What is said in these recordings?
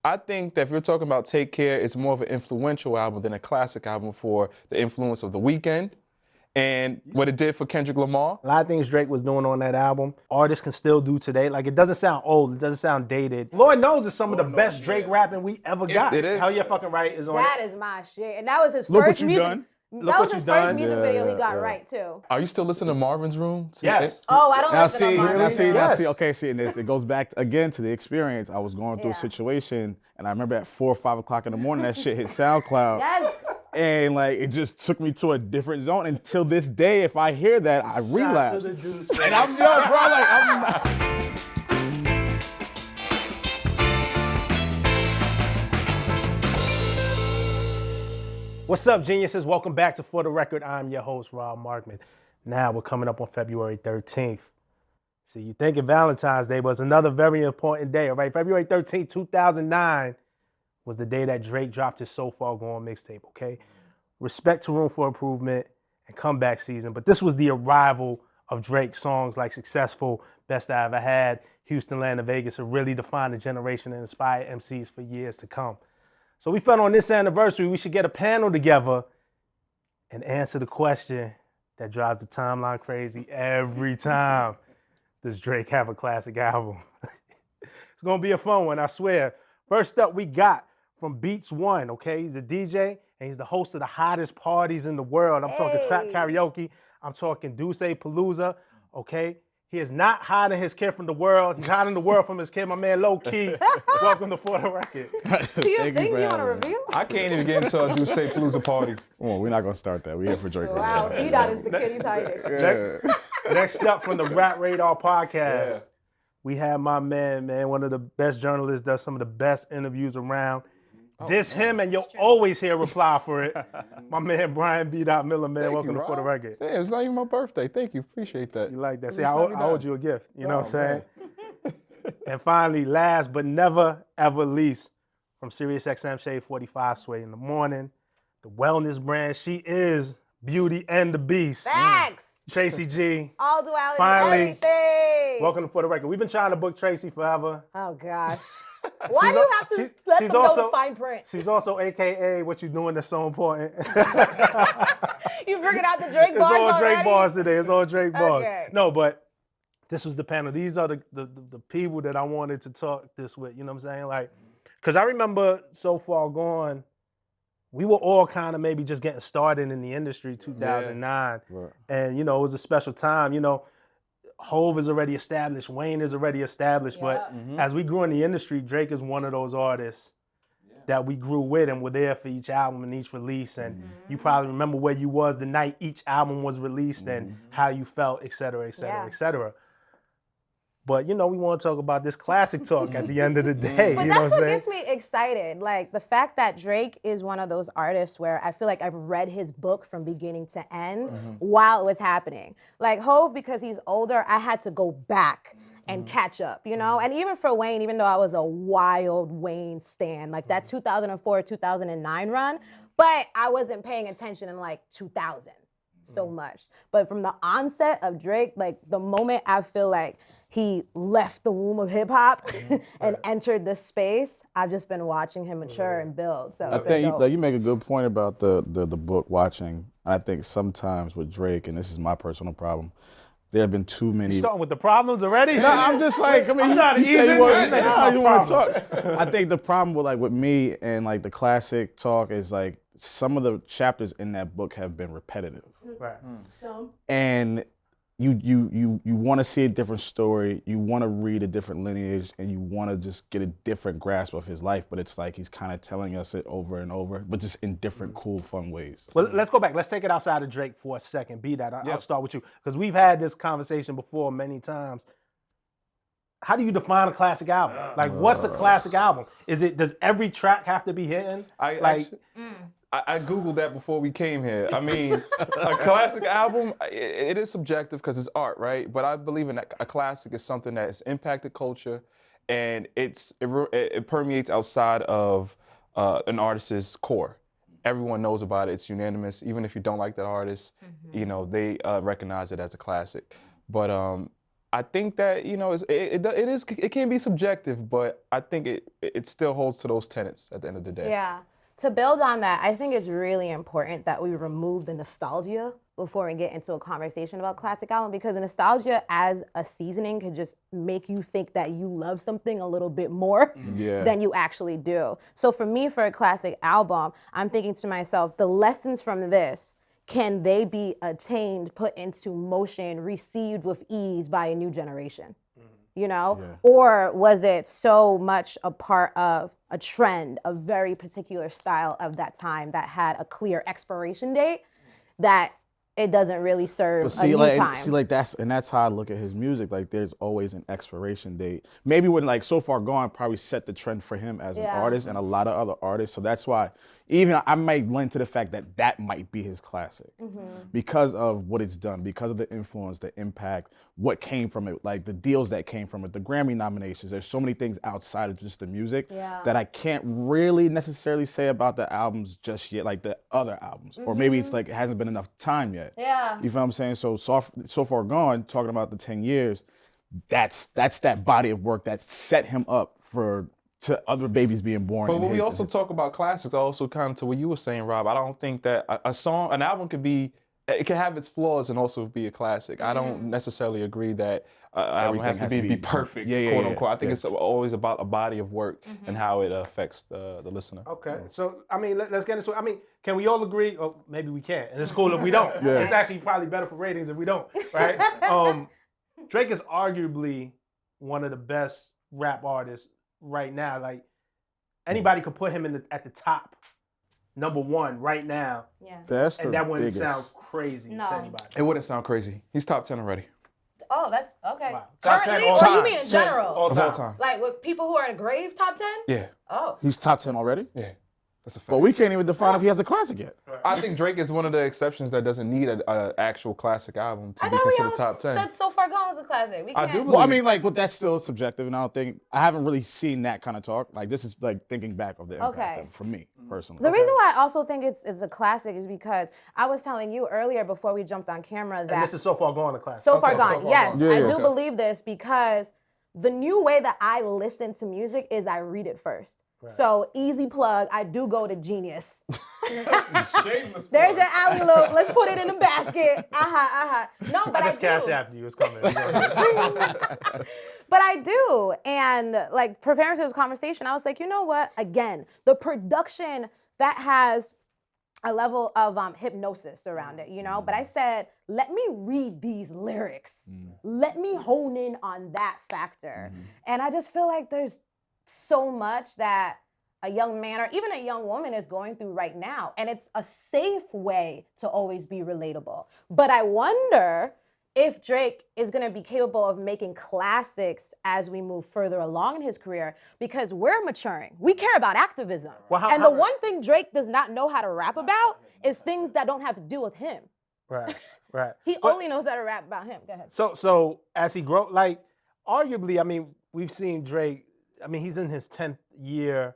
I think that if you're talking about Take Care, it's more of an influential album than a classic album for the influence of The Weeknd and what it did for Kendrick Lamar. A lot of things Drake was doing on that album, artists can still do today. Like, it doesn't sound old, it doesn't sound dated. Lord knows it's some of the best Drake rapping we ever got. It is. Hell Yeah Fucking Right is on That it. is my shit. And that was his Look first What You music. Done. That was his first music Yeah, video he yeah, got yeah. right too. Are you still listening to Marvin's Room? Yes. Oh, I don't Now listen see, to Marvin. now see, Yes. okay, see, and it goes back again to the experience. I was going through a Yeah. situation, and I remember at 4 or 5 o'clock in the morning, that shit hit SoundCloud. Yes. And like, it just took me to a different zone. Until this day, if I hear that, I relapse. Shots of the juice. And I'm done, bro. Like, I'm not. What's up, geniuses? Welcome back to For the Record. I'm your host, Rob Markman. Now we're coming up on February 13th. See, you thinking Valentine's Day, but it's another very important day, all right? February 13th, 2009 was the day that Drake dropped his So Far Gone mixtape, okay? Respect to Room for Improvement and Comeback Season, but this was the arrival of Drake's songs like Successful, Best I Ever Had, Houston, Land of Vegas, have really defined a generation and inspired MCs for years to come. So we felt on this anniversary, we should get a panel together and answer the question that drives the timeline crazy every time. Does Drake have a classic album? It's gonna be a fun one, I swear. First up, we got from Beats One, okay? He's a DJ and he's the host of the hottest parties in the world. I'm talking Trap Karaoke, I'm talking Duce Palooza, okay? He is not hiding his kid from the world. He's hiding the world from his kid, my man Lowkey. Welcome to For the Record. Do you have things you want to reveal? I can't even get into a Duce Palooza party. Well, we're not gonna start that. We're here for Drake. Wow, B-Dot is the kid he's hiding. Next up from the Rap Radar podcast, we have my man, one of the best journalists, does some of the best interviews around. Diss him and you'll always hear a reply for it. My man Brian B. Miller, man, welcome to For the Record. Damn, it's not even my birthday. Thank you, appreciate that. You like that? See, It's I not me owed that. you a gift, you know what I'm man. saying? And finally, last but never ever least, from Sirius XM Shade 45 Sway in the Morning, the wellness brand, she is Beauty and the Beast. Facts. Tracy G. All duality, Finally. everything. Welcome to For the Record. We've been trying to book Tracy forever. Oh gosh. Why do you have to let them know the fine print? She's also AKA what you doing that's so important. You bringing out the Drake It's bars all already? Drake bars today. It's all Drake bars. Okay. No, but this was the panel. These are the people that I wanted to talk this with. You know what I'm saying? Like, because I remember So Far Gone, we were all kind of maybe just getting started in the industry 2009. Right. And, you know, it was a special time. You know, Hove is already established. Wayne is already established. But as we grew in the industry, Drake is one of those artists that we grew with and were there for each album and each release. And you probably remember where you was the night each album was released and how you felt, et cetera, et cetera, et cetera. But, you know, we want to talk about this classic talk at the end of the day. But you know that's what what I'm gets me excited. Like the fact that Drake is one of those artists where I feel like I've read his book from beginning to end while it was happening. Like Hove, because he's older, I had to go back and catch up, you know? And even for Wayne, even though I was a wild Wayne stan, like that 2004, 2009 run, but I wasn't paying attention in like 2000 so much. But from the onset of Drake, like the moment I feel like he left the womb of hip hop and entered this space, I've just been watching him mature and build. So I think you make a good point about the book watching. I think sometimes with Drake, and this is my personal problem, there have been too many. Starting with the problems already? No, I'm just like, I mean, I'm trying to you say ease you want, into it. no, you want to talk. I think the problem with me and like the classic talk is like some of the chapters in that book have been repetitive. Right. And you want to see a different story, you want to read a different lineage, and you want to just get a different grasp of his life, but it's like he's kind of telling us it over and over, but just in different cool, fun ways. Well, let's go back. Let's take it outside of Drake for a second. I'll start with you. Because we've had this conversation before many times. How do you define a classic album? Like, what's a classic album? Does every track have to be hitting? I Googled that before we came here. I mean, a classic album, it is subjective because it's art, right? But I believe in a classic is something that has impacted culture and it permeates outside of an artist's core. Everyone knows about it, it's unanimous. Even if you don't like that artist, you know, they recognize it as a classic. But I think that, you know, it can be subjective, but I think it still holds to those tenets at the end of the day. Yeah. To build on that, I think it's really important that we remove the nostalgia before we get into a conversation about classic album, because the nostalgia as a seasoning could just make you think that you love something a little bit more than you actually do. So for me, for a classic album, I'm thinking to myself, the lessons from this, can they be attained, put into motion, received with ease by a new generation? You know, or was it so much a part of a trend, a very particular style of that time that had a clear expiration date that it doesn't really serve a new time? See, like that's how I look at his music. Like, there's always an expiration date. Maybe when like So Far Gone probably set the trend for him as an artist and a lot of other artists. So that's why even I might lend to the fact that that might be his classic because of what it's done, because of the influence, the impact, what came from it, like the deals that came from it, the Grammy nominations. There's so many things outside of just the music that I can't really necessarily say about the albums just yet, like the other albums. Or maybe it's like it hasn't been enough time yet. Yeah. You feel what I'm saying? So Far Gone, talking about the 10 years, that's that body of work that set him up to other babies being born. But when we also talk about classics, also kind of to what you were saying, Rob, I don't think that an album it can have its flaws and also be a classic. I don't necessarily agree that an album has to be perfect, quote unquote. I think it's always about a body of work and how it affects the listener. Okay, so I mean, let's get into it. I mean, can we all agree? Or maybe we can't, and it's cool if we don't. It's actually probably better for ratings if we don't, right? Drake is arguably one of the best rap artists right now. Like, anybody could put him at the top, number one right now. Yeah. And that wouldn't sound crazy to anybody. It wouldn't sound crazy. He's top 10 already. Oh, that's okay. Wow. Top 10 Currently, all or time. you mean in general? All time. Like with people who are in a grave, top 10? Yeah. Oh. He's top 10 already? Yeah. That's a fact. But we can't even define if he has a classic yet. I think Drake is one of the exceptions that doesn't need an actual classic album to I be thought we considered all top 10. said So Far Gone was a classic. We I can't. do Well, I mean, like, but that's still subjective, and I haven't really seen that kind of talk. Like, this is like thinking back of the impact of it, for me personally. The reason why I also think it's a classic is because I was telling you earlier before we jumped on camera that And this is So Far Gone, a classic. So Far Gone, yes. Yeah, I yeah. do believe this because the new way that I listen to music is I read it first. So easy plug, I do go to Genius. Shameless There's your alley loop. Let's put it in the basket. No, but I just cash do. after you. It's coming. But I do. And like preparing for this conversation, I was like, you know what? Again, the production that has a level of hypnosis around it, you know? But I said, let me read these lyrics. Let me hone in on that factor. And I just feel like there's so much that a young man or even a young woman is going through right now. And it's a safe way to always be relatable. But I wonder if Drake is gonna be capable of making classics as we move further along in his career, because we're maturing. We care about activism. Well, the one thing Drake does not know how to rap about is things that don't have to do with him. Right. He only knows how to rap about him. Go ahead. So as he grows, like, arguably, I mean, we've seen Drake, I mean, he's in his 10th year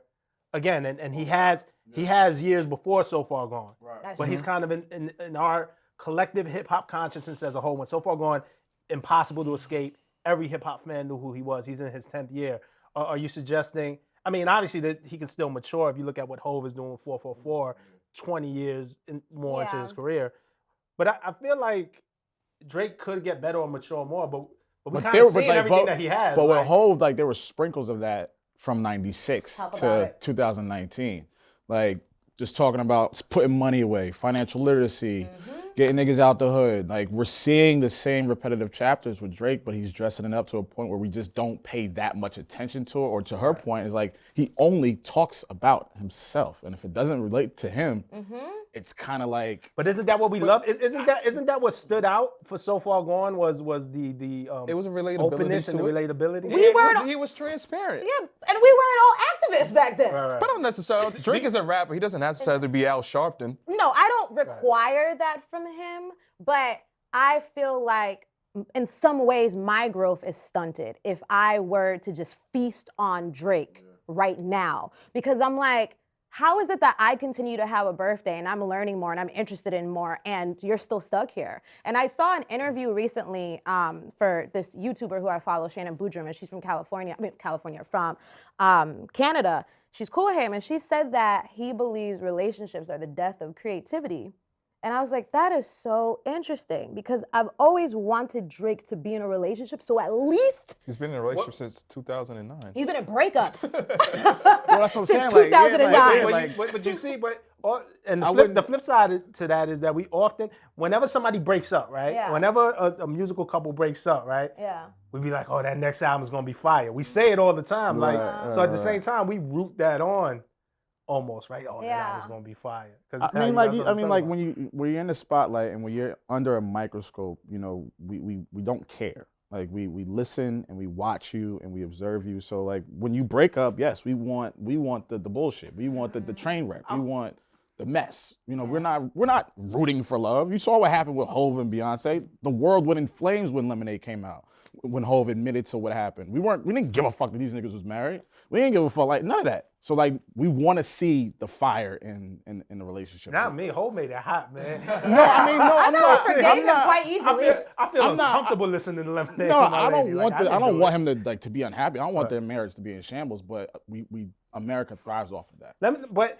again, and he has years before So Far Gone. That's But he's kind of in our collective hip hop consciousness as a whole. When So Far Gone, impossible to escape. Every hip hop fan knew who he was. He's in his 10th year. Are you suggesting? I mean, obviously that he can still mature. If you look at what Hov is doing with 444, 20 years more into his career. But I feel like Drake could get better or mature more. But we kind of seen everything that he has. But with Hov, like, there were sprinkles of that from 96 to 2019. Like, just talking about putting money away, financial literacy, getting niggas out the hood. Like, we're seeing the same repetitive chapters with Drake, but he's dressing it up to a point where we just don't pay that much attention to it. Or to her point, is like, he only talks about himself. And if it doesn't relate to him, it's kind of like. But isn't that what we love? Isn't that what stood out for So Far Gone was the it was a relatability openness and the to it. relatability? He was transparent. Yeah, and we weren't all activists back then. Right. But not necessarily. Drake is a rapper. He doesn't necessarily be Al Sharpton. No, I don't require that from him, but I feel like in some ways my growth is stunted if I were to just feast on Drake right now. Because I'm like, how is it that I continue to have a birthday and I'm learning more and I'm interested in more and you're still stuck here? And I saw an interview recently for this YouTuber who I follow, Shannon Boodram, and she's from from Canada. She's cool with him, and she said that he believes relationships are the death of creativity. And I was like, that is so interesting because I've always wanted Drake to be in a relationship. So at least He's been in a relationship since 2009. he's been in breakups Well, that's what I'm since saying. 2009. But you see, the flip side to that is that we often, whenever somebody breaks up, right? Yeah. Whenever a musical couple breaks up, right? Yeah. We be like, oh, that next album is gonna be fire. We say it all the time, so at the same time, we root that on, almost, right? Oh, that album's gonna be fire. When you're in the spotlight and when you're under a microscope, you know, we don't care. Like we listen and we watch you and we observe you. So like when you break up, yes, we want the bullshit. We want the train wreck. We want the mess. You know, we're not rooting for love. You saw what happened with Hov and Beyonce. The world went in flames when Lemonade came out. When Hov admitted to what happened. We didn't give a fuck that these niggas was married. We didn't give a fuck, like none of that. So like we want to see the fire in the relationship. Not me, Hov made it hot, man. I thought we forgave him quite easily. I feel uncomfortable listening to Lemonade. No, I don't want him to be unhappy. I don't want their marriage to be in shambles, but America thrives off of that.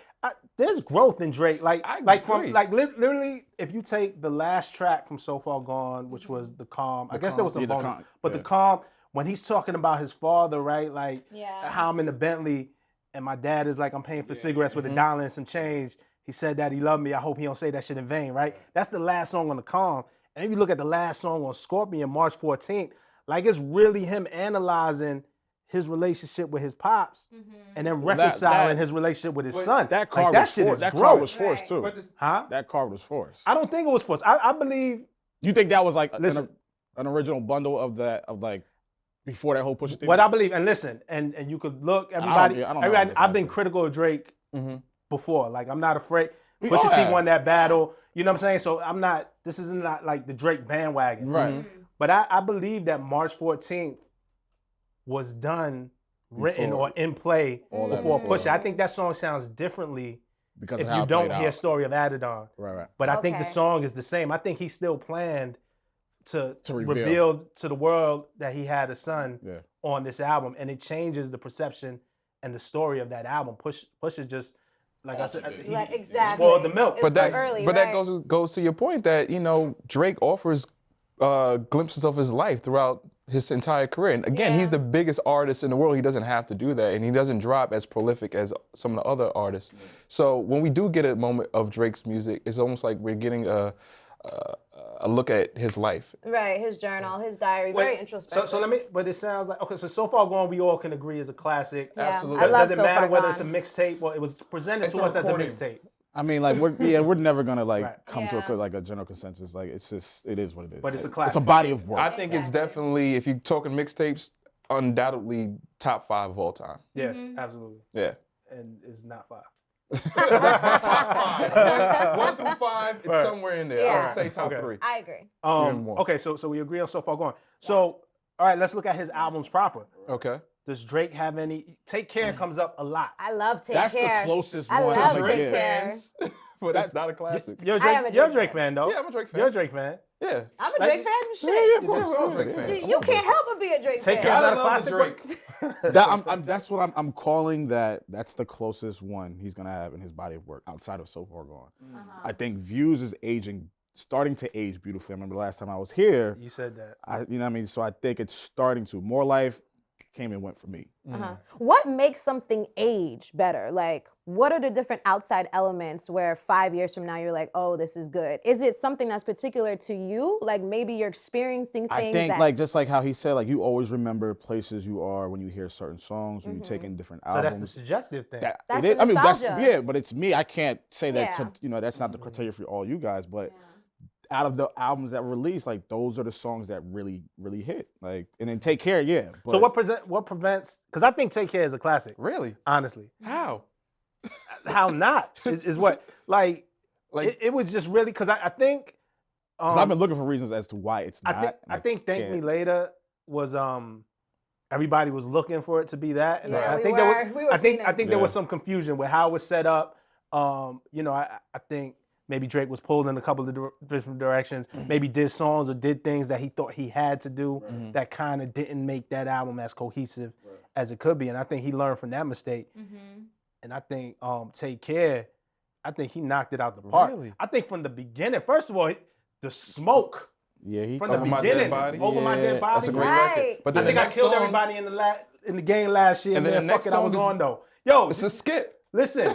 There's growth in Drake. agree. Literally, if you take the last track from So Far Gone, which was The Calm, I guess there was some bonus, The Calm, when he's talking about his father, right? Like how I'm in the Bentley and my dad is like, I'm paying for cigarettes with $1 and some change. He said that he loved me. I hope he don't say that shit in vain, right? That's the last song on The Calm. And if you look at the last song on Scorpion, March 14th, like it's really him analyzing his relationship with his pops and then reconciling his relationship with his son. That car was forced too. That car was forced. I don't think it was forced. I believe. You think that was like an original bundle of like before that whole Pusha thing? What I believe, and listen, and you could look, everybody, I've been critical of Drake before. Like, I'm not afraid. Pusha T won that battle. You know what I'm saying? So this is not like the Drake bandwagon. Right. But I believe that March 14th was done, written or in play before Pusha. I think that song sounds differently because if you don't hear Story of Adidon. Right. But I think the song is the same. I think he still planned to reveal to the world that he had a son on this album, and it changes the perception and the story of that album. Pusha just, like I said, he spoiled the milk. But that goes to your point that, you know, Drake offers glimpses of his life throughout his entire career. And again, he's the biggest artist in the world. He doesn't have to do that, and he doesn't drop as prolific as some of the other artists. So when we do get a moment of Drake's music, it's almost like we're getting a look at his life. Right, his journal, his diary, very introspective. But it sounds like, So Far Gone, we all can agree is a classic. Yeah, absolutely. I love Doesn't So matter Far whether Gone. it's a mixtape or it was presented to us as a mixtape. I mean, like we're never gonna come to a general consensus. Like it is what it is. But it's a classic. It's a body of work. I think it's definitely, if you're talking mixtapes, undoubtedly top 5 of all time. Yeah, absolutely. Yeah. And it's not 5. Top 5. 1 through 5, it's somewhere in there. I would say top 3. I agree. Okay, so we agree on So Far Gone. So, all right, let's look at his albums proper. Okay. Does Drake have any? Take Care comes up a lot. I love Take That's Care. the closest I one. love to Take Drake Care. fans. But that's not a classic. You're I am a a Drake Drake fan. fan, though. Yeah, I'm a Drake fan. You're a Drake fan. Yeah. I'm a Drake fan. Yeah, Shit. of course, we're all Drake fans. You can't help but be a Drake Take fan. Care is not a I love classic. Drake. That's what I'm calling that. That's the closest one he's gonna have in his body of work outside of So Far Gone. I think Views is starting to age beautifully. I remember the last time I was here. You said that. You know what I mean? So I think it's starting to. More Life came and went for me. What makes something age better? Like, what are the different outside elements where 5 years from now you're like, oh, this is good? Is it something that's particular to you? Like maybe you're experiencing things I think just like how he said, like you always remember places you are when you hear certain songs, when you take in different albums. So that's the subjective thing. That's the nostalgia. But it's me. I can't say that. Yeah. That's not the criteria for all you guys, but. Out of the albums that were released, like those are the songs that really, really hit. Like, and then Take Care, yeah. But So what prevents? Because I think Take Care is a classic. Really? Honestly, How? how not is what like it was just really because I think. 'cause I've been looking for reasons as to why it's not. I think Thank Me Later was I everybody was looking for it to be that. And Yeah, I we think were I think fiending. there was some confusion with how it was set up. You know, I think maybe Drake was pulled in a couple of different directions. Maybe did songs or did things that he thought he had to do that kind of didn't make that album as cohesive as it could be. And I think he learned from that mistake. And I think Take Care, I think he knocked it out the park. Really? I think from the beginning, first of all, the smoke. Yeah, he From the Over My beginning, Dead Body? Over My Dead Body. That's a great Right. record. But I then think the I next killed song, everybody in the game last year. And then man. the next Fuck it, I was song is- on though. Yo, It's a skip. listen.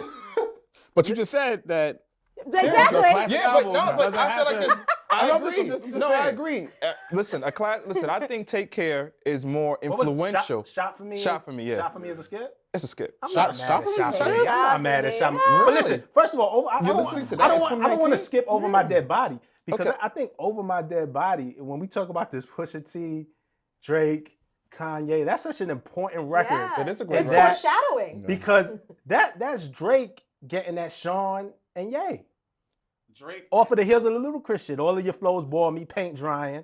But you just said that. Exactly. classic Yeah, but album no, but doesn't I have feel like to- this. I I'm just agree. No, saying. I agree. Listen, Listen, I think Take Care is more What was it? influential. Shot for me. Shot for me, yeah. Shot for me is a skit. It's a skip. I'm Shot- not mad Shot at for me Shot is a for me. skip? I'm not mad at Shot for me. Really? But listen, first of all, I You're don't listening to want that in to 2019? skip Over My Dead Body because Okay. I think Over My Dead Body, when we talk about this Pusha T, Drake, Kanye, that's such an important record. Yeah. It is a great It's record. foreshadowing. Because that's Drake getting at Sean and Ye. Drake. Off of the heels of the Ludacris shit. All of your flows bore me paint drying.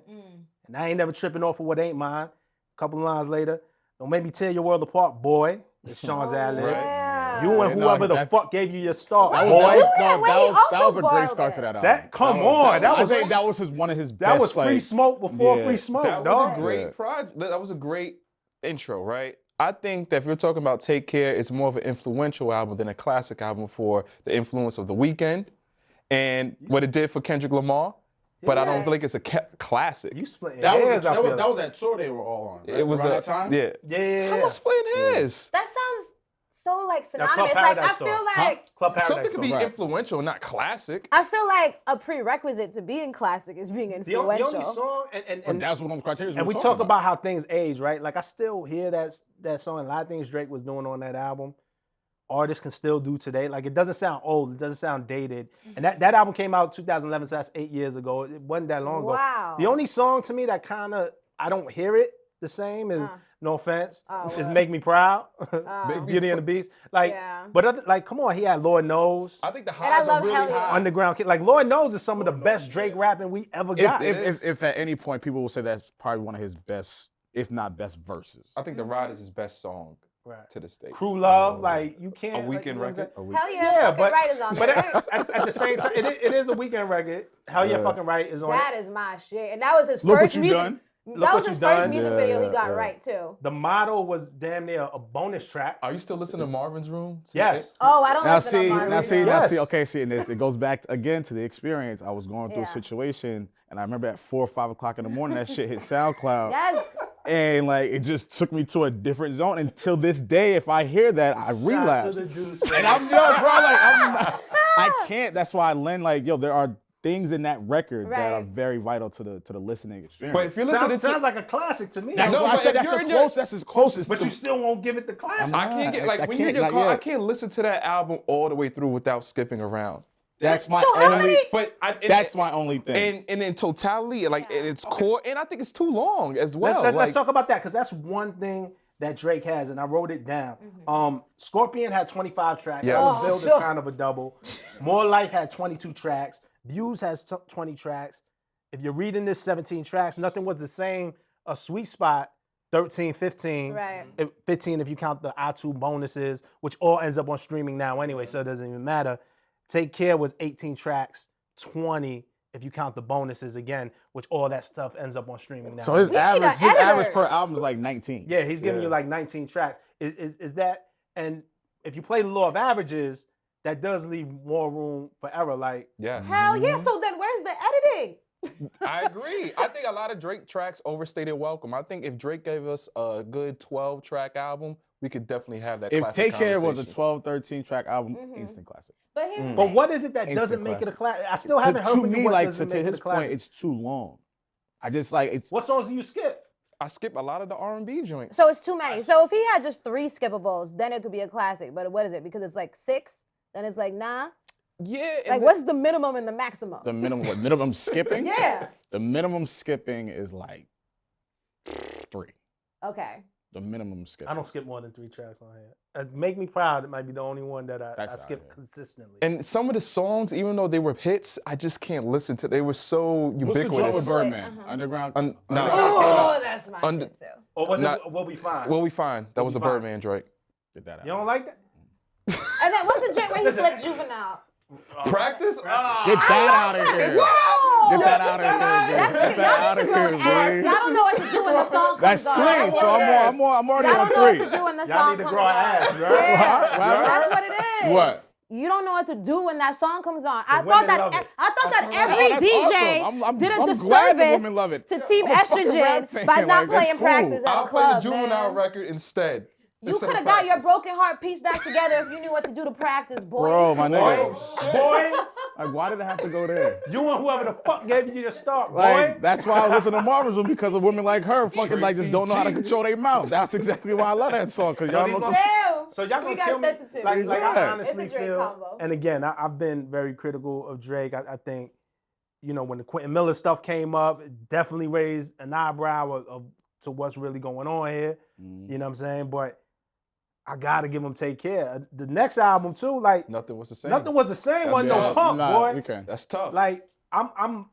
And I ain't never tripping off of what ain't mine. A couple of lines later, don't make me tear your world apart, boy. It's Sean's ad lib. Yeah. You and Yeah, whoever no, the that- fuck gave you your start, Why boy. you do that that when he was also a great borrowed start it? to that album. That come on, that I was think that was one of his best. that was free like, smoke before yeah. free smoke, That dog. was a great project. That was a great intro, right? I think that if you're talking about Take Care, it's more of an influential album than a classic album for the influence of The Weeknd and what it did for Kendrick Lamar. But I don't Yeah. think it's a classic. You splitting That hairs, was I feel that like. was that tour they were all on. Right? It was around the that time. Yeah. Yeah. How am I splitting hairs? That sounds so like Club synonymous. Like I Paradise feel song. like Club Paradise Something could be song. influential, not classic. I feel like a prerequisite to being classic is being The only influential. song, But and that's one of the criteria. we talk about how things age, right? Like I still hear that song. A lot of things Drake was doing on that album, artists can still do today. Like it doesn't sound old, it doesn't sound dated. And that album came out 2011, so that's 8 years ago. It wasn't that long ago. Wow. The only song to me that kind of I don't hear it the same is No Offense. Is word. Make Me Proud, Make Me Beauty and the Beast. Like, Yeah. but like, come on, he had Lord Knows. I think the And I highs love are really Hell Yeah. high. Underground Kid, like Lord Knows is some of the best Drake rapping we ever got. If at any point people will say that's probably one of his best, if not best, verses. I think The Ride is his best song Right. to this day. Crew Love, like you can't. A like, Weeknd you know what I'm record? saying? Hell yeah, Yeah, fucking but right is on but there. at the same time, it is a Weeknd record. Hell yeah, fucking right is on That it. is my shit. And that was his Look first what you music. done. Look That What was You his first Done. music Yeah, video he got yeah. right too. The model was damn near a bonus track. Are you still listening to Marvin's Room? Yes. Oh, I don't Now listen see, to Marvin now see, Gaye. now Yes. see. Okay, see, and it goes back again to the experience. I was going through a Yeah. situation, and I remember at 4 or 5 o'clock in the morning, that shit hit SoundCloud, Yes. and like it just took me to a different zone. Until this day, if I hear that, I relapse. Shots of the juice. And I'm yo, bro, like I can't. That's why I lend like yo. There are things in that record that are Right. very vital to the listening experience. But if you're listening sounds to, like a classic to me. that's No, why I but said if that's you're the in your- close. That's as closest. But to, you still won't give it the classic. I can't get like I when you're in can't, your not car, I yet. can't listen to that album all the way through without skipping around. that's my So how only. many- But That's my only thing. and in totality, like Yeah. in its core, and I think it's too long as well. Let's like, talk about that because that's one thing that Drake has, and I wrote it down. Scorpion had 25 tracks. Yes. That was Oh, billed as sure. kind of a double. More Life had 22 tracks. Views has 20 tracks. If you're reading this 17 tracks, nothing was the same. A Sweet Spot, 13, 15. Right. 15 if you count the iTunes bonuses, which all ends up on streaming now anyway, so it doesn't even matter. Take Care was 18 tracks, 20 if you count the bonuses again, which all that stuff ends up on streaming now. So his We need average, an his average editor. per album is like 19. Yeah, he's giving you Yeah. like 19 tracks. Is that, and if you play the law of averages, that does leave more room for error. Like, yes, Hell yeah. So then where's the editing? I agree. I think a lot of Drake tracks overstated welcome. I think if Drake gave us a good 12-track album, we could definitely have that. If classic Take Care was a conversation. 12, 13 track album, instant classic. But here's the but thing. what is it that Instant doesn't make it a classic. class? I still haven't heard To from you me, what like doesn't to make it his a classic. point, it's too long. I just like it's. What songs do you skip? I skip a lot of the R&B joints. So it's too many. So if he had just 3 skippables, then it could be a classic. But what is it? Because it's like 6, then it's like nah. Yeah, and Like what's the minimum and the maximum? The minimum, what, minimum skipping? Yeah. The minimum skipping is like 3. Okay. The minimum skip. I don't skip more than 3 tracks on here. Make Me Proud, it might be the only one that I That's skip out here. consistently. And some of the songs, even though they were hits, I just can't listen to. They were so What's the joint with ubiquitous. Birdman? Underground. No. Oh, that's my Under- shit too. Or was Not- it We'll Be Fine? Will We Find? That Will was We a Find. Birdman Drake. Get that out. You don't like that? And then what's the joint where he Listen. flipped Juvenile? Practice? Get that out of here. Whoa! Get that out of here. Get that out Y'all of need to here, grow an ass. man. Y'all don't know what to do when the song That's comes on. 3. So I'm already Y'all on don't know 3. what to do when the Y'all song need to comes grow an on. ass, right? Yeah. That's what it is. What? You don't know what to do when that song comes on. I women thought love that it. every that's DJ awesome. did a I'm glad that women disservice love it. to Team I'm a fucking rap Estrogen fan. by Like, not that's playing cool. Practice at I'll a play club, the Juvenile man. record instead. You instead could of have got your Practice. broken heart pieced back together if you knew what to do to Practice, boy. Bro, my nigga. Boy, Like, why did it have to go there? you and whoever the fuck gave you your start, boy. Like, that's why I listen to Marvin's Room, because of women like her fucking like just don't know how to control their mouth. That's exactly why I love that song, because y'all these know. motherfuckers- Damn. So y'all We gonna got kill me? sensitive. Like I Yeah. honestly It's a Drake feel, combo. and again, I've been very critical of Drake. I think, you know, when the Quentin Miller stuff came up, it definitely raised an eyebrow of to what's really going on here. You know what I'm saying? But I gotta give him Take Care. The next album too, like Nothing was the same. nothing was the same. That's Wasn't no tough. pump, boy. We can. That's tough. Like I'm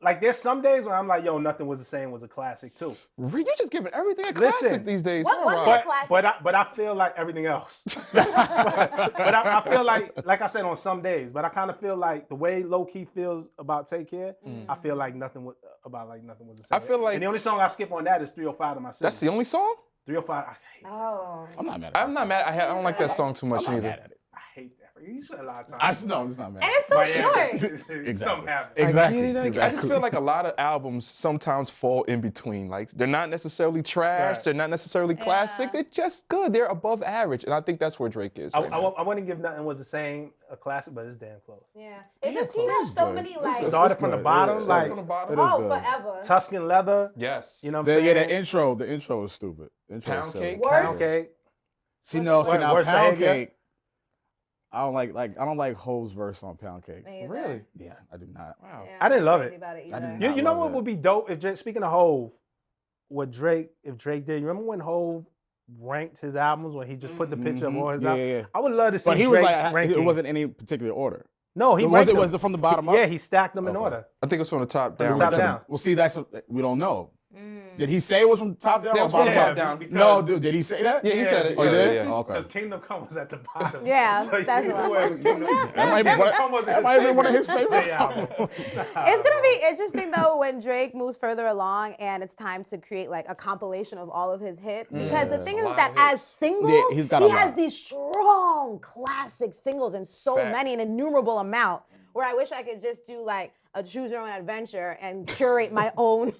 like there's some days where I'm like, yo, Nothing Was the Same was a classic too. You're just giving everything a Listen. classic these days. What huh, was Rob? that? Classic. But I feel like everything else. but I feel like I said on some days, but I kind of feel like the way Lowkey feels about Take Care, I feel like Nothing Was the Same. I feel like- and the only song I skip on that is 305 to My City. That's the only song? 305. I hate that. Oh. I'm not mad at it. I'm not mad. I don't like that song too much I'm not either. mad at it. I hate that. You spent a lot of time. No, it's not mad. And it's so But yeah, short. Something happened. Exactly. I just feel like a lot of albums sometimes fall in between. Like they're not necessarily trash. Right. They're not necessarily classic. They're just good. They're above average, and I think that's where Drake is. Right now. I wouldn't give Nothing Was the Same a classic, but it's damn close. Yeah. It's just he has so good. many It's like good. Started from the good. bottom, Yeah. like From the bottom. It is good. forever. Tuscan Leather. Yes. You know what I'm saying? Yeah, the intro is stupid. The intro is Pound silly. Cake. Worst. Pound Cake. See now Worst Pound behavior. Cake. I don't like Hov's verse on Pound Cake. Me either. Really? Yeah, I do not. Wow. Yeah, I didn't love crazy it. about it I either. didn't You know love what it. would be dope if Drake, speaking of Hov, if Drake did. You remember when Hov ranked his albums when he just put the picture of all his Yeah, albums? yeah. I would love to see But he was Drake's like, ranking. it wasn't any particular order. No, he Was ranked it them. was it from the bottom up? Yeah, he stacked them in Okay. order. I think it's from the top From down. the top down. Well, see, we don't know. Did he say it was from top down Yeah, or it's from bottom top up? down. because- No, dude, did he say that? Yeah, he said it. Oh, he Yeah, did? yeah. Oh, okay. Because Kingdom Come was at the bottom. Yeah, So that's you what- knew where Kingdom That might be one Come was of, that his might have been one of his favorite. favorite Yeah. albums. It's gonna be interesting though when Drake moves further along and it's time to create like a compilation of all of his hits because the thing a is lot that of hits. as singles Yeah, he's got he a has lot. these strong classic singles and so Fact. many, an innumerable amount. Where I wish I could just do like a choose your own adventure and curate my own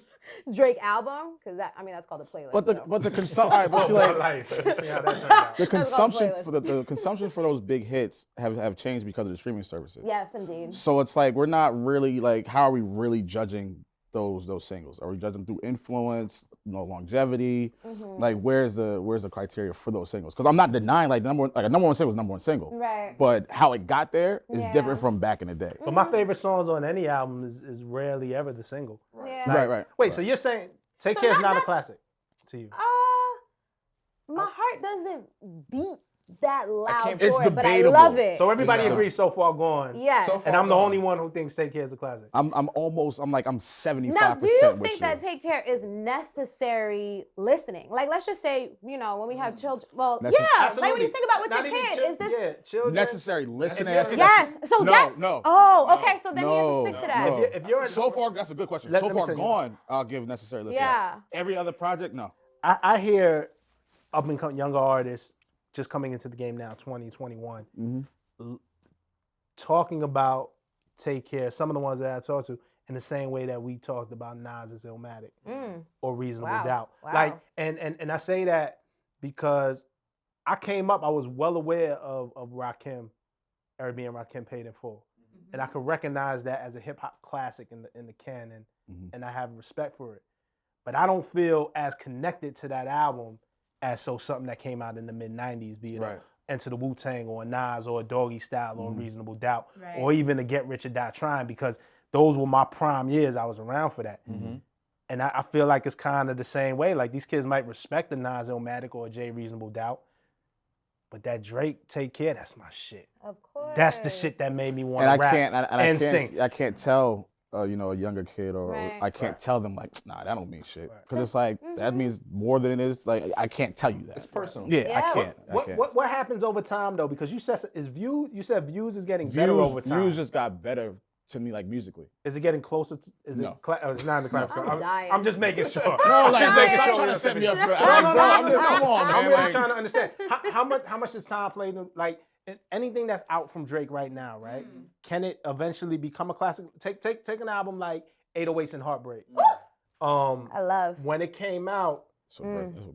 Drake album because that's called a playlist. But the so. but the consumption, all right, but see, My like life. See how that turned out. the consumption playlist. for the consumption for those big hits have changed because of the streaming services. Yes, indeed. So it's like we're not really like, how are we really judging those singles? Are we judging through influence, longevity? Like where's the criteria for those singles? Because I'm not denying like a number one single is number one single. Right. But how it got there is Yeah. different from back in the day. But my favorite songs on any album is rarely ever the single. Yeah. Right. Wait, so you're saying Take So Care is not- not a not- classic to you? My heart doesn't beat that loud can't- for It's it, but I debatable. love it. So everybody Exactly. agrees So Far Gone. Yes. So far And I'm the gone. only one who thinks Take Care is a classic. I'm 75% Now, do you with think that Take Care is necessary listening? Like, let's just say, when we have children. Well, Necess- yeah. Like when Absolutely. you think about with Not your even kid, chil- is this? Yeah, children. necessary listening? If you're- Yes. So No, that's. no. Oh, okay. So then we have to stick to that. No. If you're So far, that's a good question. Let So me far tell you. gone, I'll give necessary listening. Yeah. Every other project, no. I hear up and coming younger artists just coming into the game now, 20, 21, talking about Take Care, some of the ones that I talked to, in the same way that we talked about Nas's Illmatic or Reasonable Wow. Doubt. Wow. Like, and I say that because I came up, I was well aware of Rakim, Arabian and Rakim Paid in Full. And I could recognize that as a hip hop classic in the canon, and I have respect for it. But I don't feel as connected to that album as something that came out in the mid '90s, be it Right. Enter the Wu-Tang or Nas or Doggy Style or Reasonable Doubt, Right. or even a Get Rich or Die Trying, because those were my prime years. I was around for that. And I feel like it's kind of the same way. Like these kids might respect the Nas Illmatic or Jay Reasonable Doubt, but that Drake Take Care, that's my shit. Of course. That's the shit that made me want And to rap I sing. I can't tell a younger kid or Right. I can't tell them like, nah, that don't mean shit. Because it's like that means more than it is. Like I can't tell you that. It's personal. Yeah, I can't. What happens over time though? Because you said views is getting better over time. Views just got better to me, like musically. Is it getting closer? It's not in the classical. I'm dying. I'm just making sure. No, like making stop sure trying we're to set me up for. No, Come on, man. I'm really like- trying to understand how much does time play? Like anything that's out from Drake right now, right? Can it eventually become a classic? Take an album like 808s and Heartbreak. I love. When it came out,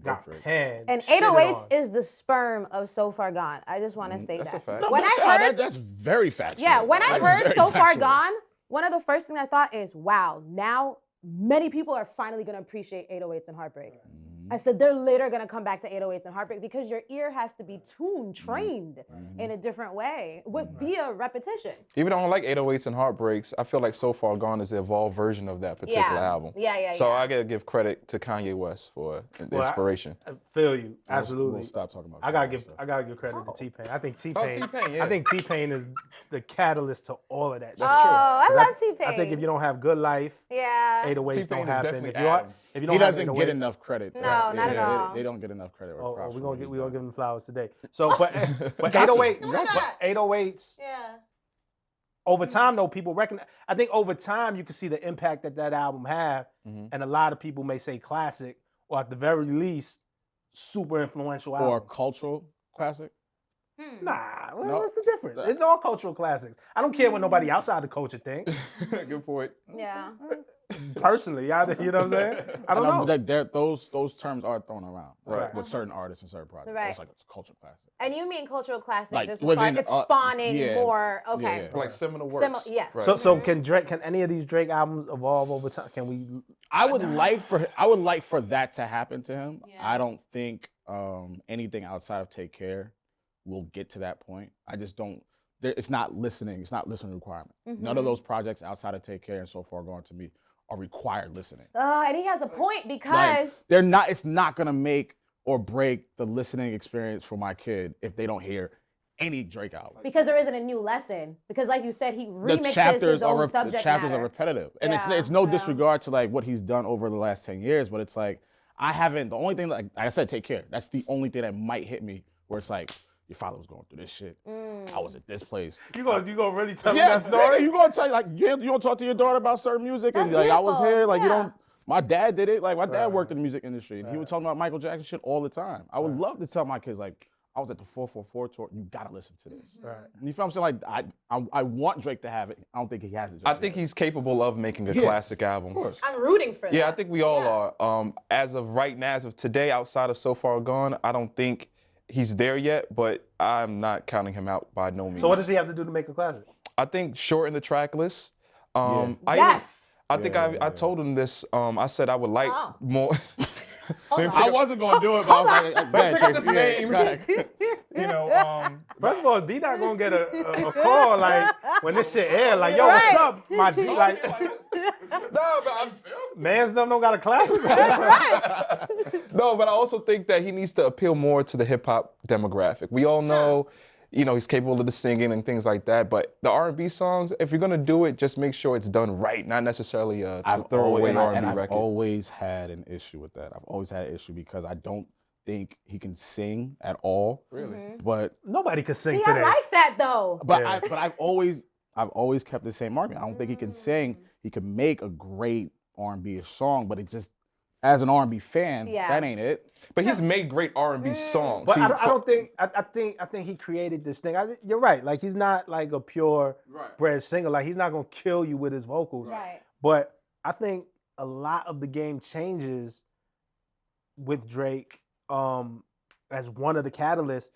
got panned. And shitted 808s on. is the sperm of So Far Gone. I just want to say That's that. a fact. No, When that's, I heard, that's very factual. yeah, when I That's heard very So Far factual. Gone, one of the first things I thought is, wow, now many people are finally gonna appreciate 808s and Heartbreak. I said they're later gonna come back to 808s and Heartbreak because your ear has to be tuned, trained in a different way via repetition. Even though I don't like 808s and Heartbreaks, I feel like So Far Gone is the evolved version of that particular album. Yeah. So I gotta give credit to Kanye West for the inspiration. I feel you absolutely. We'll stop talking about. I gotta give credit to T-Pain. I think T-Pain. T-Pain, yeah. I think T-Pain is the catalyst to all of that. Oh, I love T-Pain. I think if you don't have Good Life, yeah. 808s T-Pain don't is happen. definitely If you are, Adam. if you don't He have doesn't 808s, get enough credit. No, not at all. They don't get enough credit. Or Oh, props we're for gonna what give he's done. them flowers today. So, but 808s. Yeah. Over time, though, people recognize. I think over time, you can see the impact that album had, and a lot of people may say classic, or at the very least, super influential album. Or cultural classic. Nah, No. what's the difference? It's all cultural classics. I don't care what nobody outside the culture think. Good point. Yeah. Personally, you know what I'm saying? I don't know. Those terms are thrown around Right. with certain artists and certain projects. Right. It's like a culture classic. And you mean cultural classic, Like, just as far within, it's spawning yeah. more. Okay. Yeah. Like seminal works. Yes. Right. So can any of these Drake albums evolve over time? Can we? I would like for that to happen to him. Yeah. I don't think anything outside of Take Care will get to that point. I just don't. It's not listening. It's not listening requirement. None of those projects outside of Take Care and So Far Gone to me are required listening. And he has a point Like, because they're not. It's not gonna make or break the listening experience for my kid if they don't hear any Drake album. there isn't a new lesson. Because like you said, he The remixes chapters his own are subject the chapters matter. are repetitive, and Yeah, it's no yeah. disregard to like what he's done over the last 10 years, but it's like I haven't. The only thing like I said, Take Care. That's the only thing that might hit me where it's like your father was going through this shit. I was at this place. You gonna really tell me Yeah, that story? you gonna tell like you don't talk to your daughter about certain music That's and like I was beautiful, here like you yeah. don't. My dad did it. Like my dad Right. worked in the music industry and he would tell me about Michael Jackson shit all the time. I would love to tell my kids like I was at the 444 tour. You gotta listen to this. Right. You feel what I'm saying? Like I want Drake to have it. I don't think he has it. Just I think yet. he's capable of making a Yeah, classic album. Of course. I'm rooting for that. Yeah, I think we all are. As of right now, as of today, outside of So Far Gone, I don't think he's there yet, but I'm not counting him out by no means. So what does he have to do to make a classic? I think shorten the track list. Yes. I think I told him this. I said I would like Oh. more. I wasn't gonna do it, but I was like, go ahead, pick up Tracy. this Yeah, name. go ahead. You know, First of all, B not gonna get a call like when this shit air. Like, yo, what's Right. up, my G? Like, no, but I'm still. man's them don't got a classic. No, but I also think that he needs to appeal more to the hip hop demographic. We all know, he's capable of the singing and things like that. But the R&B songs, if you're gonna do it, just make sure it's done right, not necessarily a throwaway R&B I've record. always had an issue with that. I've always had an issue because I don't think he can sing at all. Really? But Nobody could sing See, today. I like that though. But I've always kept the same argument. I don't think he can sing. He can make a great R&B song, but it just as an R&B fan, Yeah. that ain't it. But he's made great R&B songs. But He- I don't think. I think he created this thing. You're right. Like he's not like a pure bred singer. Like he's not gonna kill you with his vocals. Right. But I think a lot of the game changes with Drake as one of the catalysts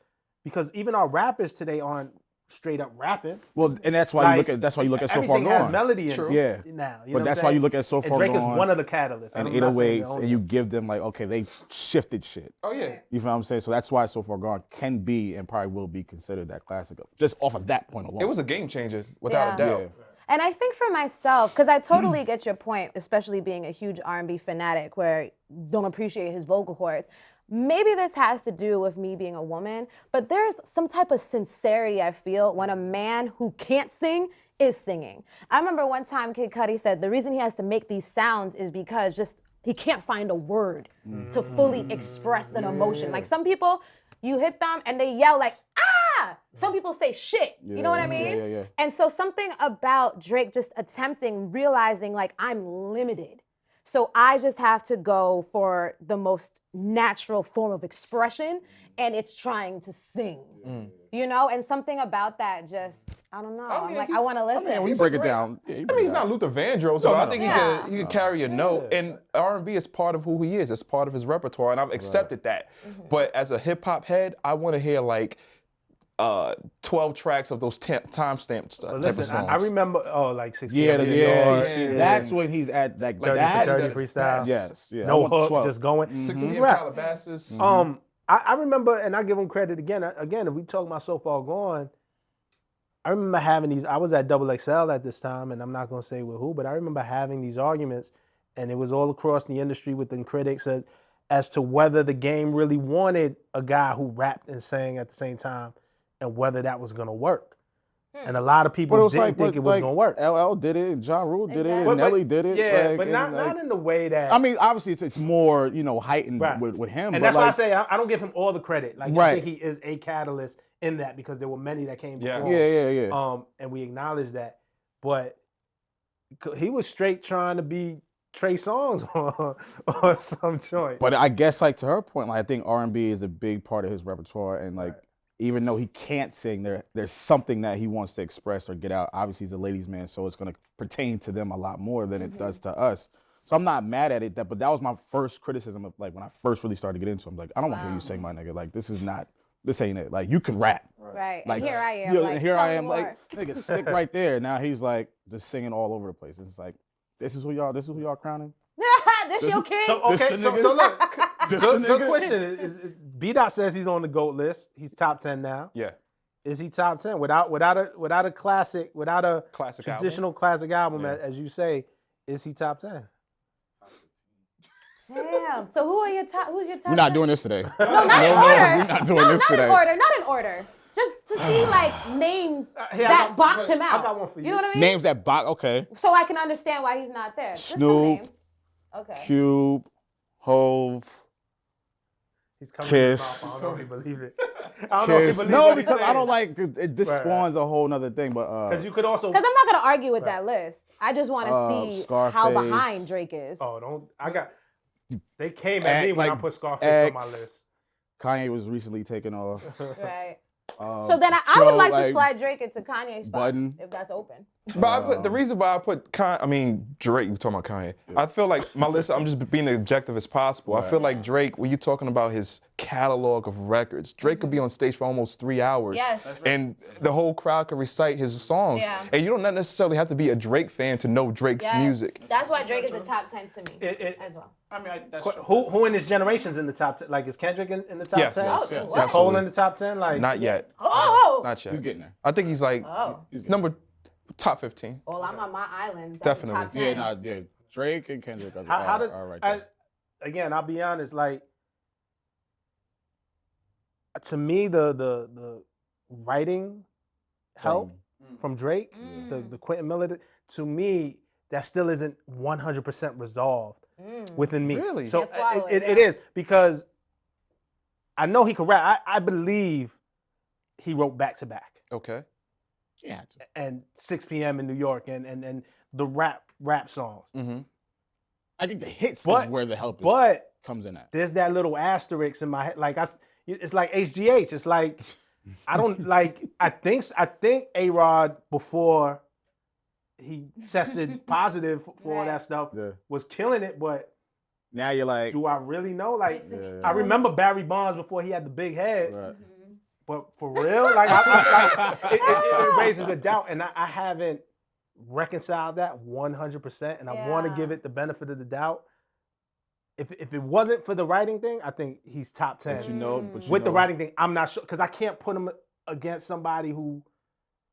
because even our rappers today aren't straight up rapping. Well, and that's why you look at So Far everything has Gone. melody in True. it. Yeah. Now, you know But what that's I'm why you saying? look at So And Far Drake Gone is one of the catalysts. and I'm not saying the 808s, only and you one. give them like, okay, they shifted shit. Oh yeah. You feel what I'm saying? So that's why So Far Gone can be and probably will be considered that classic, just off of that point alone. It was a game changer, without a Yeah. doubt. And I think for myself, because I totally get your point, especially being a huge R&B fanatic where I don't appreciate his vocal cords. Maybe this has to do with me being a woman, but there's some type of sincerity I feel when a man who can't sing is singing. I remember one time Kid Cudi said the reason he has to make these sounds is because just he can't find a word to fully express an emotion. Like some people, you hit them and they yell like, ah! Some people say shit, you know what I mean? Yeah. And so something about Drake just attempting, realizing like I'm limited. So I just have to go for the most natural form of expression, and it's trying to sing, you know? And something about that just, I don't know. I'm like, I want to listen. When you break it down, I mean, he's not Luther Vandross, so I think he can carry a note. Yeah. And R&B is part of who he is. It's part of his repertoire, and I've accepted that. But as a hip hop head, I want to hear like 12 tracks of those timestamp stuff. But type of listen, songs. I remember, like 6 Yeah, p.m. that's when he's at like 30 that. 30 freestyle. Yes, yeah. I No want hook, 12. just going. 60 He in rap. Calabasas. I remember, and I give him credit again. Again, if we talk about So Far Gone, I remember having these. I was at Double XL at this time, and I'm not going to say with who, but I remember having these arguments, and it was all across the industry within critics as to whether the game really wanted a guy who rapped and sang at the same time, and whether that was going to work. And a lot of people didn't think it was going to work. LL did it, and Ja Rule did it, Exactly. and Nelly did it. Yeah, like, but and, not like, in the way that. I mean, obviously, it's more heightened Right. with him. And but that's why I like, say I don't give him all the credit. Like I Right. think he is a catalyst in that because there were many that came Yeah. before. Yeah. And we acknowledge that, but he was straight trying to be Trey Songz or some joint. But I guess, like to her point, like I think R&B is a big part of his repertoire, and like even though he can't sing, there's something that he wants to express or get out. Obviously, he's a ladies' man, so it's gonna pertain to them a lot more than it does to us. So I'm not mad at it. But that was my first criticism of like when I first really started to get into him. Like I don't want to hear you sing, my nigga. Like this ain't it. Like you can rap. Right. Like And here I am. you know, like, and here tell I me am. more. Like nigga, sick right there. Now he's like just singing all over the place. It's like this is who y'all crowning. This your king? So okay, This the so nigga? look, This good the nigga? question. B-Dot says he's on the GOAT list. He's top 10 now. Yeah. Is he top 10 without a classic, without a Classic traditional classic album, Yeah. as you say? Is he top 10? Damn. So who's your top? We're not doing this today. No, not in order. We're not doing this not today. in order. Not in order. Just to see like names Here, I that got- box him I out. got one for you. You know what I mean? Names that okay. So I can understand why he's not there. Just some Snoop, names. Okay. Cube, Hove, He's coming Kiss. to the mouth. I don't know if he believe it. I don't know if he Kiss. believe No, what he's because I saying. don't like this Right. spawns a whole nother thing. But Because you could also. Because I'm not gonna argue with that list. I just want to see how Scarface. behind Drake is. Oh, don't. I got. They came at me when I like put Scarface on my X. list. Kanye was recently taken off. Right. So then I would like to slide Drake into Kanye's spot Button. if that's open. But the reason why I put Drake, you're talking about Kanye. I feel like my list, I'm just being as objective as possible. I feel like Drake, when you're talking about his catalog of records, Drake could be on stage for almost 3 hours. Yes. And the whole crowd could recite his songs. Yeah. And you don't necessarily have to be a Drake fan to know Drake's Yes. music. That's why Drake is the top 10 to me as well. I mean, that's Who in his generation's in the top 10? Like, is Kendrick in the top Yes. 10? Yes, yes, Is yes. Cole in the top 10? Like, Not yet. Oh! Not yet. He's getting there. I think he's like Oh. top 15. Well, I'm on my island. That's the Definitely. Top 10. Yeah. Drake and Kendrick are, How does are right there. again? I'll be honest. Like, to me, the writing help from Drake, the Quentin Miller, to me, that still isn't 100% resolved within me. Really? So That's wild, it yeah. is, because I know he can rap. I believe he wrote back to back. Okay. Yeah. And 6 p.m. in New York and the rap songs. Mm-hmm. I think the hits But- is where the help comes in at. There's that little asterisk in my head. Like it's like HGH. It's like I don't like. I think A-Rod, before he tested positive for all that stuff, Yeah. was killing it. But Now you're like, do I really know? Like, Yeah. I remember Barry Bonds before he had the big head. right. But for real, like, it raises a doubt, and I haven't reconciled that 100%, and I want to Yeah. give it the benefit of the doubt. If it wasn't for the writing thing, I think he's top 10. But you know, With the writing thing, I'm not sure, because I can't put him against somebody who.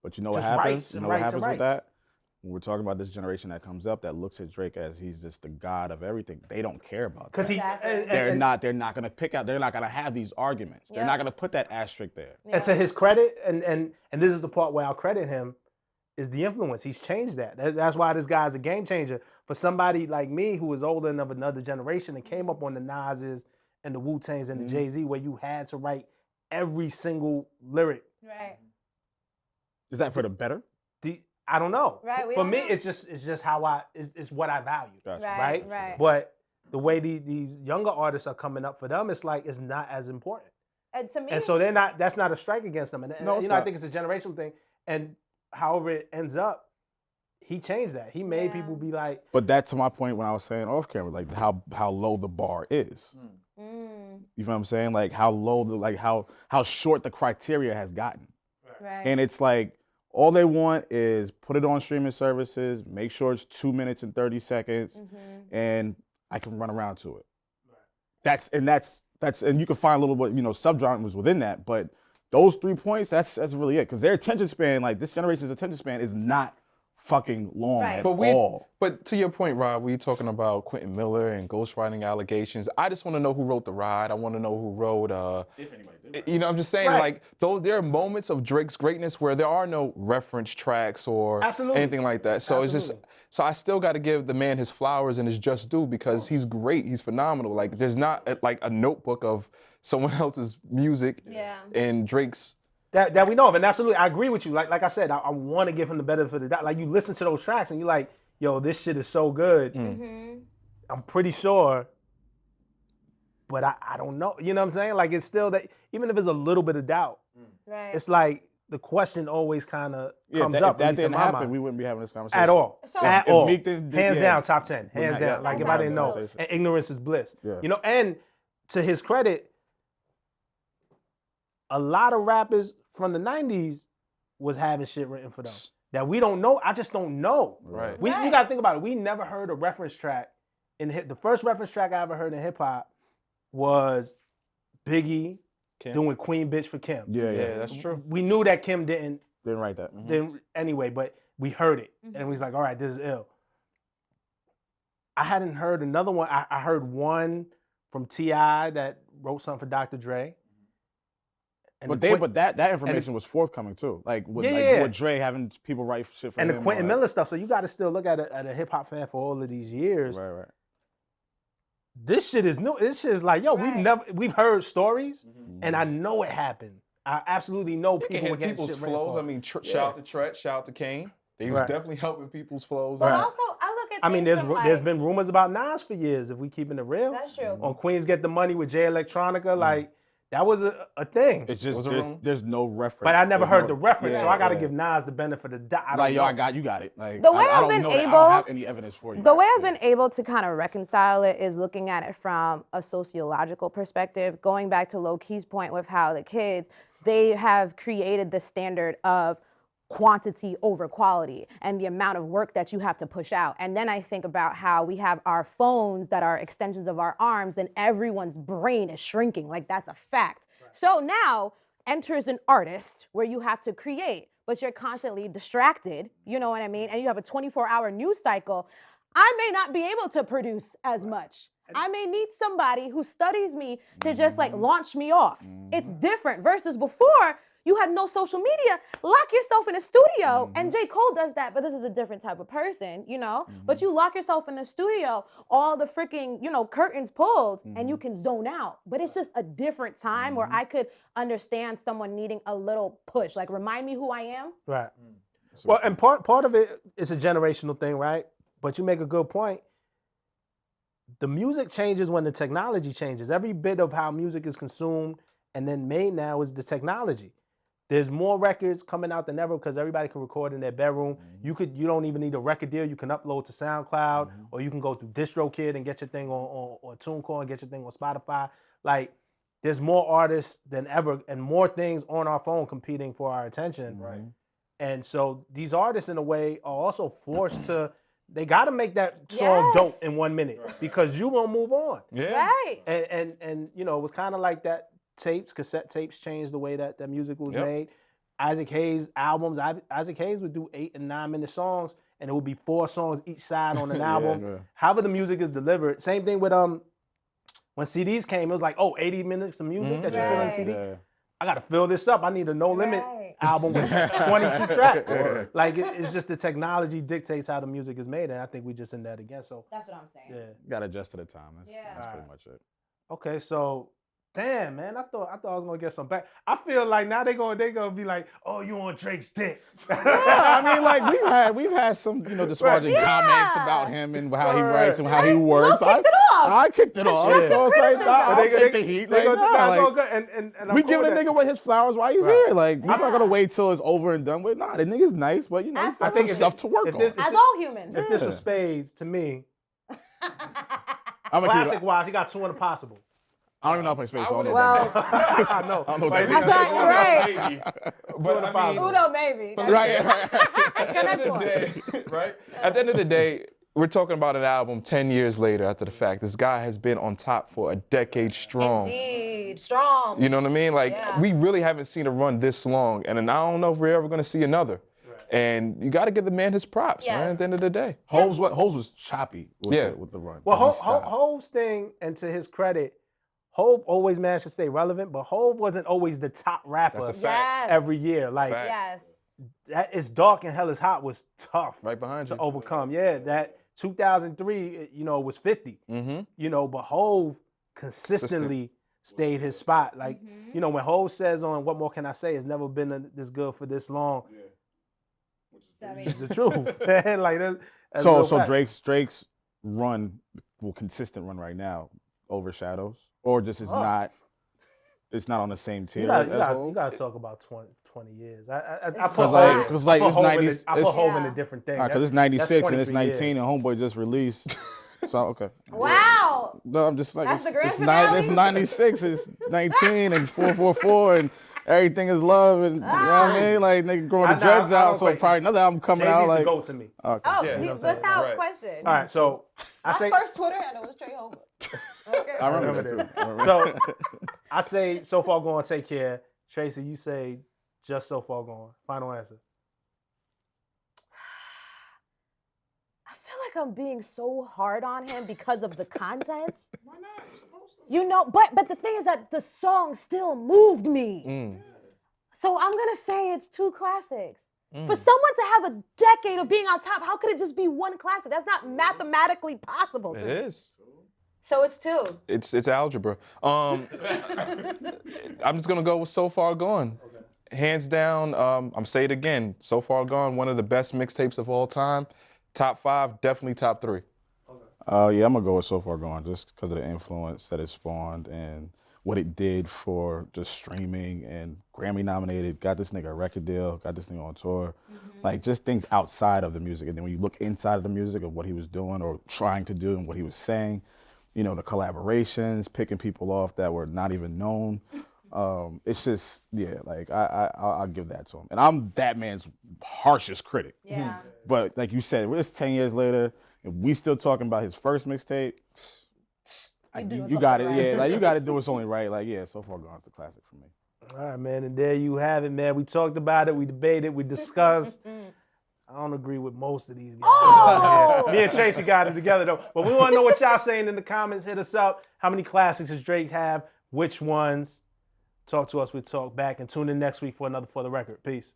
But you know what just happens? writes You and know what writes and happens with writes. that? when we're talking about this generation that comes up that looks at Drake as he's just the god of everything, they don't care about that. Because They're not going to pick out, they're not going to have these arguments. They're not going to put that asterisk there. And to his credit, and this is the part where I'll credit him, is the influence. He's changed that. That's why this guy's a game changer. For somebody like me who is older and of another generation and came up on the Nas's and the Wu-Tangs and the Jay-Z, where you had to write every single lyric. Right. Is that for the better? I don't know. Right. For me, it's just how it's what I value. Gotcha. Right. But the way these younger artists are coming up, for them, it's like it's not as important. And to me, And so that's not a strike against them. And No, I think it's a generational thing. And however it ends up, he changed that. He made people be like. But that's to my point when I was saying off camera, like how low the bar is. You know what I'm saying? Like how low how short the criteria has gotten. right. And it's like all they want is put it on streaming services, make sure it's 2 minutes and 30 seconds, and I can run around to it. That's and you can find a little bit, subgenres within that, but those 3 points, that's really it. Because their attention span, like this generation's attention span, is not fucking long at all. But to your point, Rob, we talking about Quentin Miller and ghostwriting allegations. I just want to know who wrote The Ride. I want to know who wrote. If anybody did. I'm just saying, like there are moments of Drake's greatness where there are no reference tracks or anything like that. So it's just, so I still got to give the man his flowers and his just due because he's great. He's phenomenal. Like there's not like a notebook of someone else's music and Drake's. That we know of, and absolutely, I agree with you. Like I said, I want to give him the benefit of the doubt. Like you listen to those tracks and you're like, yo, this shit is so good. I'm pretty sure, but I don't know. You know what I'm saying? Like it's still that, even if there's a little bit of doubt, it's like the question always kind of comes up. If that didn't happen, mind. we wouldn't be having this conversation At all. So, At all. Meek didn't- Hands down, top 10. Hands down. Like if I didn't know. Absolutely. And ignorance is bliss. Yeah. And to his credit, a lot of rappers from the 90s was having shit written for them that we don't know. I just don't know. Right. We got to think about it. We never heard a reference track in hip. The first reference track I ever heard in hip hop was Biggie doing Queen Bitch for Kim. Yeah, that's true. We knew that Kim didn't write that. anyway, but we heard it and we was like, all right, this is ill. I hadn't heard another one. I heard one from T.I. that wrote something for Dr. Dre. But that information was forthcoming too. Like with Dre having people write shit for him. And the Quentin Miller stuff. So you got to still look at a hip hop fan for all of these years. Right. This shit is new. This shit is like, yo, we've heard stories, and I know it happened. I absolutely know people were getting people's shit flows. for. I mean, shout out to Tret, shout out to Kane. They was definitely helping people's flows. But also, I look at. I mean, there's been rumors about Nas for years. If we keeping it real, That's true. On Queens Get the Money with Jay Electronica, like that was a thing. It's just there's no reference. But I never heard the reference, so I got to give Nas the benefit of the doubt. Like you got it. Like The way I I've don't been know that. I able- don't have any evidence for you. The way I've been able to kind of reconcile it is looking at it from a sociological perspective, going back to Lowkey's point with how the kids, they have created the standard of quantity over quality and the amount of work that you have to push out. And then I think about how we have our phones that are extensions of our arms and everyone's brain is shrinking. Like that's a fact. So now enters an artist where you have to create, but you're constantly distracted, you know what I mean? And you have a 24-hour news cycle. I may not be able to produce as much. I may need somebody who studies me to just like launch me off. It's different versus before you had no social media. Lock yourself in a studio, and J. Cole does that, but this is a different type of person, But you lock yourself in the studio, all the freaking, curtains pulled, and you can zone out. But it's just a different time where I could understand someone needing a little push, like remind me who I am. Right. Well, and part of it is a generational thing, right? But you make a good point. The music changes when the technology changes. Every bit of how music is consumed and then made now is the technology. There's more records coming out than ever because everybody can record in their bedroom. You don't even need a record deal. You can upload to SoundCloud, or you can go through DistroKid and get your thing on TuneCore and get your thing on Spotify. Like, there's more artists than ever and more things on our phone competing for our attention. Right. And so these artists, in a way, are also forced to. They got to make that song dope in 1 minute because you gonna move on. Yeah. Right. And it was kind of like that. Cassette tapes changed the way that music was made. Isaac Hayes albums, Isaac Hayes would do 8 and 9 minute songs and it would be 4 songs each side on an album. Yeah. However the music is delivered. Same thing with when CDs came, it was like, 80 minutes of music that you put on a CD. Yeah. I gotta fill this up. I need a No Limit Right. album with 22 tracks. Like it's just the technology dictates how the music is made, and I think we just in that again. So That's what I'm saying. yeah. Got to adjust to the time. That's Yeah. pretty much it. Okay, so damn man, I thought I was gonna get some back. I feel like now they gonna be like, oh, you on Drake's dick. Yeah, I mean, like we've had some, disparaging Yeah. comments about him and how he Right. writes and how he works. Kicked it off. I kicked it off. Constructive So it's like, criticism. I'll They- take the heat. They Like, gonna nah, that's like, all good. And I'm we cool giving with a that. nigga what his flowers while he's Right. here. Like, we're not gonna wait till it's over and done with. Nah, the nigga's nice, but he's got some Absolutely. stuff to work if on. this- As all humans. If this was Spades, to me, I'm gonna keep it- classic wise, he got 2 Impossible. I don't even know how to play space. So I don't know. Well, I know. I don't know what But that he's- I thought, right. But I mean, Uno, maybe. That's Right, it. right. at the end of the day, right? At the end of the day, we're talking about an album 10 years later after the fact. This guy has been on top for a decade strong. Indeed. Strong. You know what I mean? Like, Yeah. we really haven't seen a run this long. And then I don't know if we're ever going to see another. And you got to give the man his props, man, Yes. at the end of the day. Hoes was choppy with, Yeah. with the run. Well, 'cause he stopped. Hove's thing, and to his credit, Hove always managed to stay relevant, but Hove wasn't always the top rapper That's a fact. Yes. every year. Like Fact. Yes. that is dark and hell is hot was tough Right behind to you. overcome. Yeah, that 2003, was 50. Mm-hmm. But Hove consistently stayed his spot. Like, Mm-hmm. when Hove says on What More Can I Say, it's never been this good for this long. It's the truth, man. Like that's So real fact. Drake's run, consistent run right now, overshadows, or just is not. It's not on the same tier You as gotta Hov? talk about 20 years. I put It's Hov like- in- Because, like, I put it's Hov in 90 a- I put it's- Hov in Yeah. a different thing. Because it's That's 96 and it's 23 19 years. and Homeboy just released. So okay. Wow. No, I'm just like That's the grand it's finale? it's 96, it's 19 and 444 and everything is love and you know what I mean? Like nigga growing the I dreads don't out, so quite- probably another album coming Jay-Z's out the like GOAT to me. okay. Oh, Yeah. without Right. question. All right, so I My say first Twitter handle was Trey Hova. Okay. I remember remember that too. I remember. so I say So Far Gone, Take Care. Tracy, you say Just So Far Gone. Final answer. I feel like I'm being so hard on him because of the content. Why not? You're supposed to. But the thing is that the song still moved me. Mm. So I'm gonna say it's 2 classics. For someone to have a decade of being on top, how could it just be 1 classic? That's not mathematically possible to It me. is. So it's 2. It's algebra. I'm just gonna go with So Far Gone. Hands down, I'm say it again. So Far Gone, one of the best mixtapes of all time. Top 5, definitely top 3. Yeah, I'm gonna go with So Far Gone just because of the influence that it spawned and what it did for just streaming and Grammy nominated, got this nigga a record deal, got this nigga on tour. Like just things outside of the music. And then when you look inside of the music of what he was doing or trying to do and what he was saying, the collaborations, picking people off that were not even known. It's just, yeah, like I'll give that to him. And I'm that man's harshest critic. Yeah. But like you said, it's 10 years later, and we still talking about his first mixtape. You got it, yeah. Like you got to do what's only right. Like yeah, So Far Gone's the classic for me. All right, man, and there you have it, man. We talked about it, we debated, we discussed. I don't agree with most of these guys. Oh! Me and Tracy got it together though. But we want to know what y'all saying in the comments. Hit us up. How many classics does Drake have? Which ones? Talk to us. We talk back and tune in next week for another For the Record. Peace.